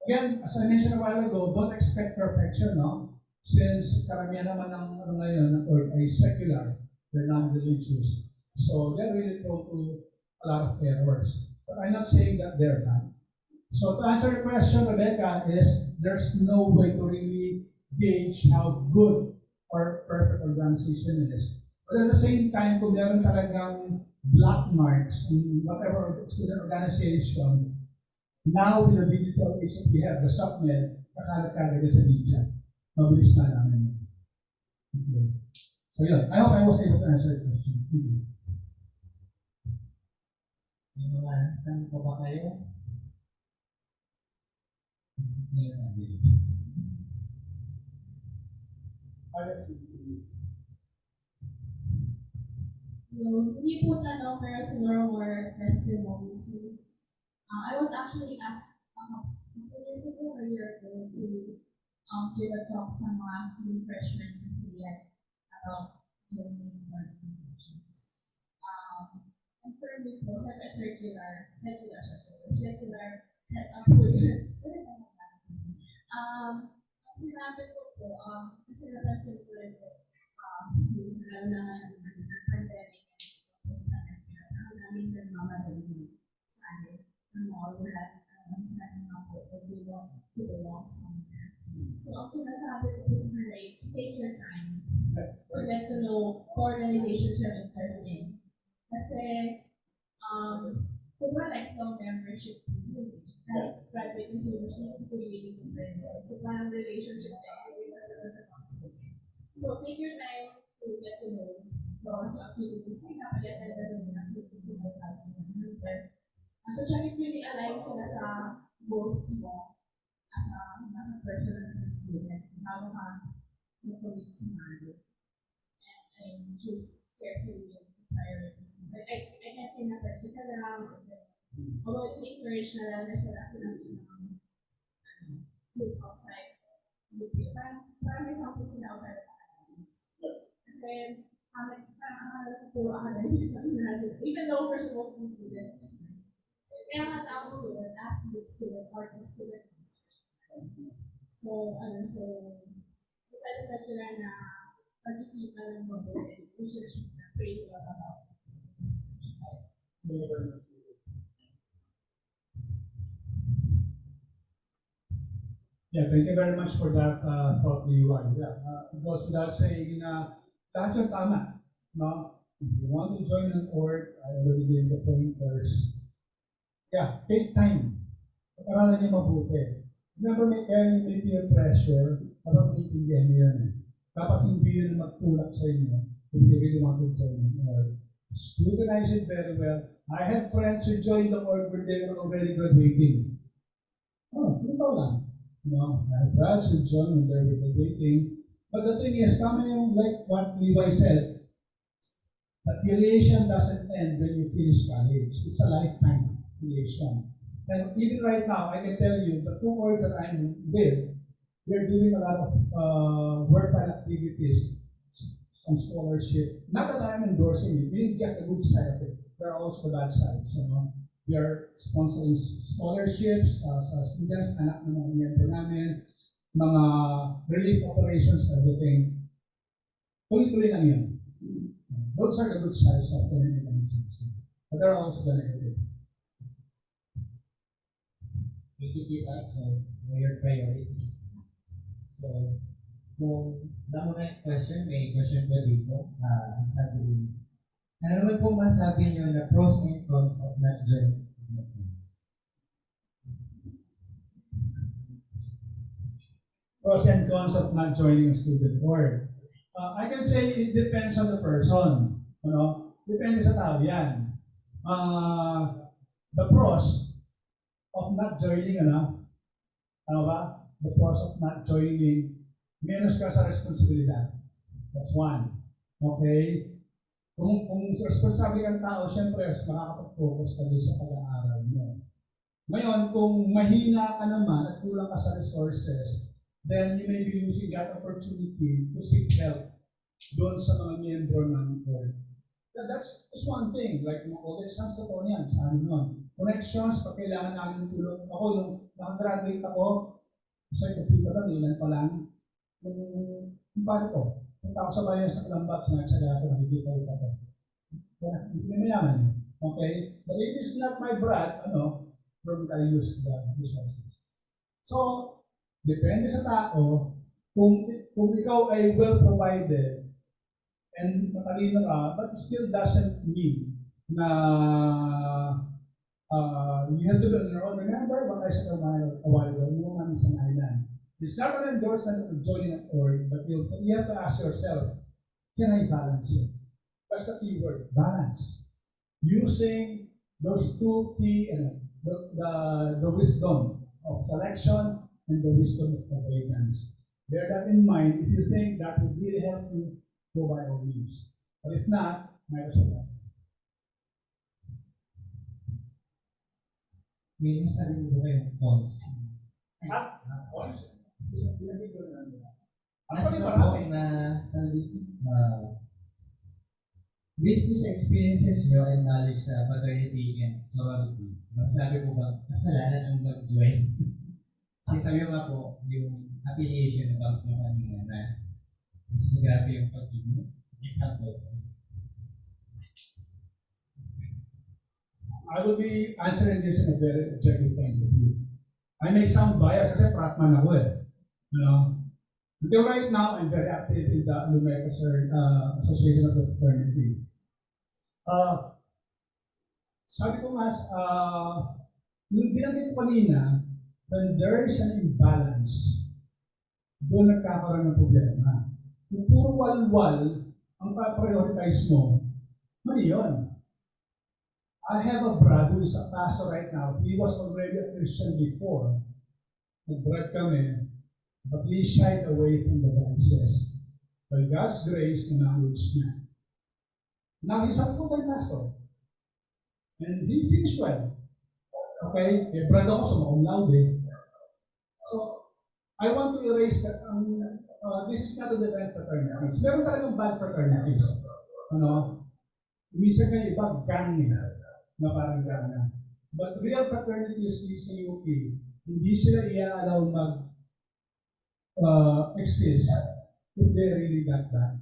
again, as I mentioned a while ago, don't expect perfection, no? Since karamihan naman ng ngayon ng org ay secular, they're non-religious. So they're really prone to a lot of errors. But I'm not saying that they're not. So to answer your question, Rebecca, is there's no way to really gauge how good or perfect organization is. But at the same time, kung meron talagang black marks in whatever student organization, now with the digital age that we have, the subnet, nakalat-kagad sa media. Mabilis na namin. Okay. So yun, I hope I was able to answer the question. Thank you. May mga tanong pa ba kayo? Hindi po tanong, pero siguro more testimonies is, I was actually asked a couple years ago or a year ago to give a talk sa mga new freshmen sa CDN about joining organizations. And for me po, sa circular setup po yun. Ang sinabi ko po, kasi napansin ko rin po, minsan na pandemic and post-pandemic, ang daming nagmamadali sa atin, ng mga lahat, sa mga po, to belong somewhere. So, ang sinasabi ko po sa kanila, take your time to get to know organizations you're interested in. Kasi, kung wala lifelong membership, private consumers need to be different. So, parang relationship tayo, basta sa concept. So, take your time to get to know those activities. Ay, napagatan na rin yung activities na natin. At to check if really align sila sa goals mo as a person and as a student. Bago ka mag-commit sa market. And choose carefully yung priorities. I can't say na pwede isa lang. Although I encourage na lang na pala sila look outside. Parang may something sila outside of academics. Kasi parang puro academics na sinasabi. Even though we're supposed to be students. Kaya nga tao student, athlete, student, artist, student, users. So, besides sa sila na pag-isipan ng mabuti, research na pray about. Yeah, thank you very much for that thought, Liwan. Yeah, it goes without saying na lahat yung tama. No? If you want to join an org, I already gave the pointers. Yeah, take time. Pag-aralan niyo mabuti. Remember, may peer pressure, dapat maintindihan niyo yan. Dapat hindi yun magtulak sa inyo if you really want to join an org. Scrutinize it very well. I had friends who joined the org when they were already graduating. Oh, ito lang. I have friends who joined when they were graduating. But the thing is, tama yung like what Levi said, affiliation doesn't end when you finish college. It's a lifetime affiliation. And even right now, I can tell you, the two orgs that I'm with, they're doing a lot of work and activities, some scholarship. Not that I'm endorsing it, it's just the good side of it. There are also the bad sides. We are sponsoring scholarships sa students, anak ng mga miyembro namin. mga relief operations, everything, tuloy-tuloy lang yun. Those are the good sides of the interventions. But there are also the negative. Make it up, so know your priorities. So, kung damo na yung question, may question ba dito? Ang sabi, ano naman po masabi nyo na pros and cons of not joining student loans? Pros and cons of not joining a student board. I can say it depends on the person. You know, depende sa tao yan. The pros of not joining, ano ba? The pros of not joining, menos ka sa responsibilidad. That's one. Okay? Kung responsable kang tao, syempre, makakapag-focus ka doon sa pag-aaral mo. Ngayon, kung mahina ka naman at kulang ka sa resources, then you may be losing that opportunity to seek help doon sa mga miyembro ng board. That's just one thing. Like, mga college exams, totoo niyan. Sabi nun. Connections, pag kailangan namin ng tulong. Ako, nung nakagraduate ako, sa computer lang, ilan pa lang. Yung pare ko, punta ako sa bayan sa Kalambak, sinagsaga ako, nakikita ko ito. Hindi na mayaman. Okay? But it is not my brat, from I use the resources. So, depende sa tao, kung ikaw ay well provided and matalino ka, but it still doesn't mean na you have to do it on your own. Remember what I said a while ago, no man is an island. It's not an endorsement of joining an org, but you have to ask yourself, can I balance it? That's the key word, balance. Using those two key, the wisdom of selection and the wisdom of avoidance. Bear that in mind. If you think that would really help you, go by all means. But if not, might as well. May masabi mo ba kayong cons? Cons? As na po na, based po sa experiences nyo and knowledge sa paternity and sorority, masabi po ba, kasalanan ang mag-join? Kasi sabi mo nga po, yung affiliation na bank nyo kanina na mas grabe yung pag-ibig. Example. I will be answering this in a very objective point of view. I may sound biased kasi fratman ako eh. Until right now, I'm very active in the Alumni Association of the Fraternity. Sabi ko nga, yung binanggit ko kanina, when there is an imbalance, doon nagkakaroon ng problema. Kung puro walwal ang pa-prioritize mo, mali yun. I have a brother who is a pastor right now. He was already a Christian before. Nag-brag kami, but he shied away from the vices. By God's grace, in-acknowledge niya. Now he's a full-time pastor. And he finished well. Okay? Eh, brad ako sa cum laude. So, I want to erase that. This is not to defend fraternities. Meron talagang bad fraternities. Minsan kayo iba, gang nila. Na parang gang na. But real fraternities in CUP, hindi sila i-allow exist if they really got that.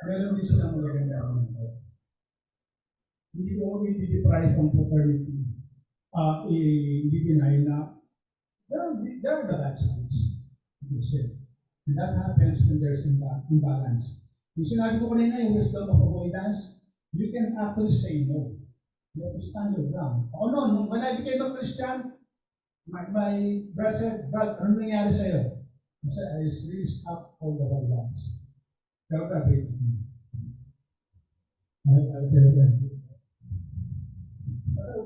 Meron din silang magaganda ng ito. Hindi ko i-deprive ang fraternity. I-deny na there are the bad sides. And that happens when there's imbalance. Yung sinabi ko kanina, yung wisdom of avoidance, you can actually say no. You have to stand your ground. Ako noon, when I became a Christian, my brother said, "Brad, ano nangyari sa'yo?" I said, I really stopped all the whole ones. Pero grabe. I would say that.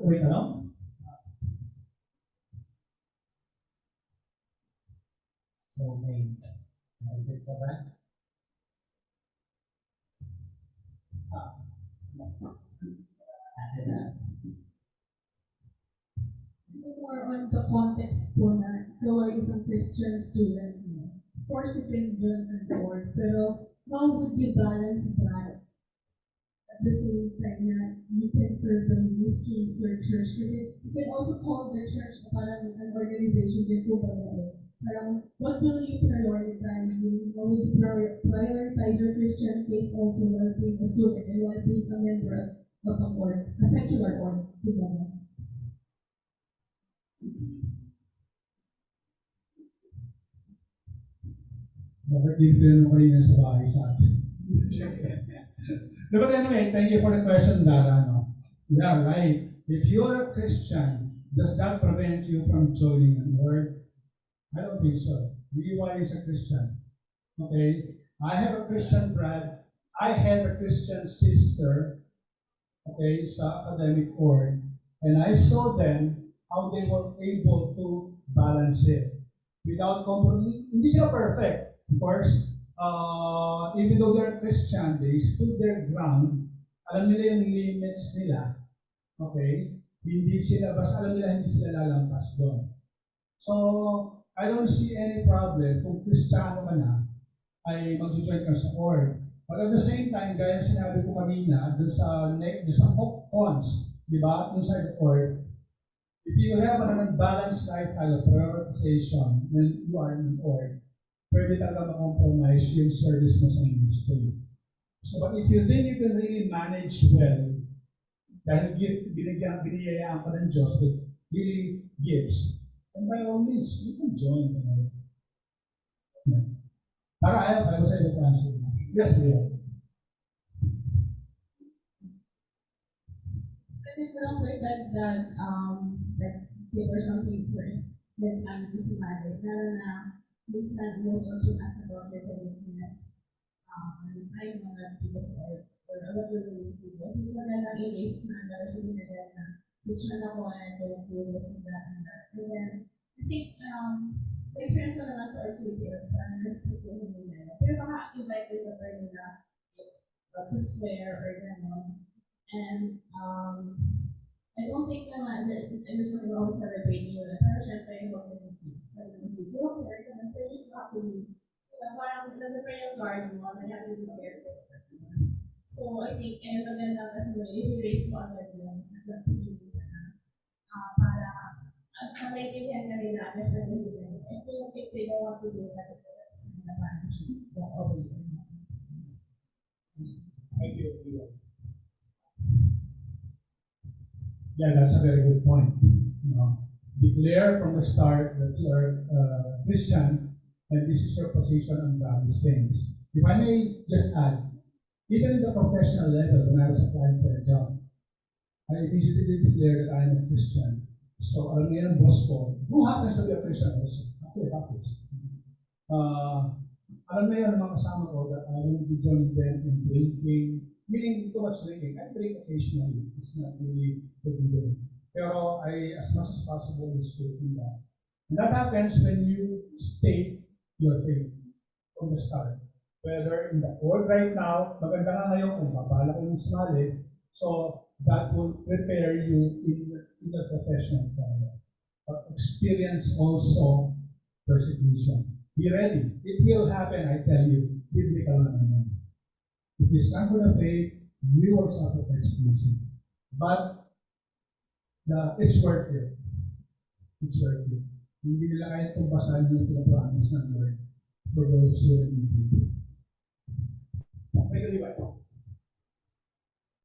Wait, So, may naibig pa ba? More on the context po na ikaw ay isang Christian student mo. Of course, you can join an board, pero how would you balance that at the same time na you can serve the ministries, your church? Kasi you can also call the church parang an organization din po ba na Parang, what will you prioritize? How will you prioritize your Christian faith also while being a student and while being a member of a court, a secular court? Diba? Bakit dito yun mo kanina sa bahay sa atin? No, but anyway, thank you for the question, Dara. No? Yeah, right. If you're a Christian, does that prevent you from joining an org? I don't think so. DY is a Christian. Okay? I have a Christian brother. I have a Christian sister, okay, sa academic org. And I saw them how they were able to balance it without compromise. Hindi sila perfect. Of course, even though they're Christian, they stood their ground. Alam nila yung limits nila. Okay? Hindi sila, basta alam nila hindi sila lalampas doon. So, I don't see any problem kung Kristiyano ka na, ay mag-join ka sa org. But at the same time, gaya ng sinabi ko kanina, dun sa cons, di ba, inside the org, if you have an unbalanced lifestyle of prioritization when you are in an org, pwede talaga ma-compromise yung service mo sa ministry. So, but if you think you can really manage well, dahil biniyayaan ka ng Diyos with really gifts, and by all means, you can join. Yeah. Para I was able to answer. Yes, Leo. But if not like that give or something for that gusto mali, lalo na minsan most also ask about their commitment. Ay mga previous or what you're really doing. Hindi ko na lang i-raise na sabi na yan na gusto na ako and going through this and that and that. And then, I think, the experience ko naman sa RCPL, parang respect ko yung nila. Pero baka invited ka pa nila to swear or gano'n. And, I don't think naman there's something wrong sa rebellion. Pero syempre, yung mga pero it's not to be. Parang nasa yung guard mo, na have to be careful. So, I think, maganda kasi i-raise mo agad yung nagpapili para at maintindihan ka rin natin sa rebellion. I think if they don't want to do that, it's not a partnership. Thank you. Yeah, that's a very good point. Declare from the start that you are Christian and this is your position on various things. If I may just add, even in the professional level, when I was applying for a job, I immediately declared that I am a Christian. So, alam niya yung boss ko, who happens to be a Christian also? Ako, bakit? Alam na yun ng mga kasama ko that I will be joining them in drinking, meaning too much drinking. I drink occasionally. It's not really forbidden. Pero as much as possible, is to do that. And that happens when you state your faith from the start. Whether in the org right now, maganda nga ngayon kung babala ko yung sumali, so that will prepare you in the professional career. But experience also persecution. Be ready. It will happen, I tell you, biblical naman. If you stand for the faith, you will suffer persecution. But it's worth it. It's worth it. Hindi nila kaya tumbasan yung pinapromise ng Lord for those who are in it.